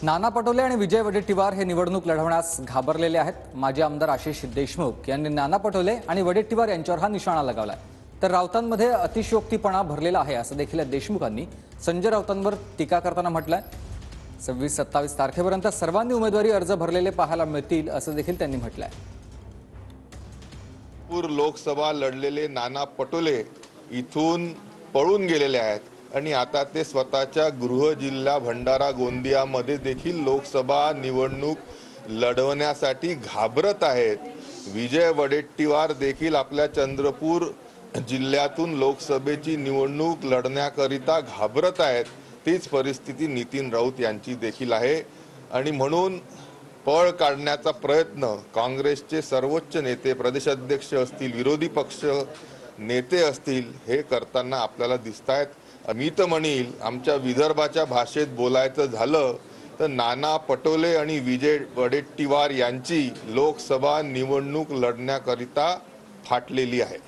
नाना पटोले आणि विजय वडेट्टीवार हे निवडणूक लढवण्यास घाबरलेले आहेत। माजी आमदार आशिष देशमुख यांनी नाना पटोले आणि वडेट्टीवार यांच्यावर हा निशाणा लगावलाय। तर राऊतांमध्ये अतिशयोक्तीपणा भरलेला आहे असं देखील देशमुखांनी संजय राऊतांवर टीका करताना म्हटलंय। 26-27 तारखेपर्यंत सर्वांनी उमेदवारी अर्ज भरलेले पाहायला मिळतील असं देखील त्यांनी म्हटलंय। पूर लोकसभा लढलेले नाना पटोले इथून पळून गेलेले आहेत आणि आता ते स्वतःच्या गृह जिल्हा भंडारा गोंदियामध्ये देखील लोकसभा निवडणूक लढवण्यासाठी घाबरत आहेत। विजय वडेट्टीवार देखील आपल्या चंद्रपूर जिल्ह्यातून लोकसभेची निवडणूक लढण्याकरिता घाबरत आहेत। तीच परिस्थिती नितीन राऊत यांची देखील आहे आणि म्हणून पळ काढण्याचा प्रयत्न काँग्रेसचे सर्वोच्च नेते, प्रदेशाध्यक्ष असतील, विरोधी पक्ष नेते असतील, हे करताना आपल्याला दिसतायत। मी तर म्हणेल, आमच्या विदर्भाच्या भाषेत बोलायचं झालं तर नाना पटोले आणि विजय वडेट्टीवार यांची लोकसभा निवडणूक लढण्याकरिता फाटलेली आहे।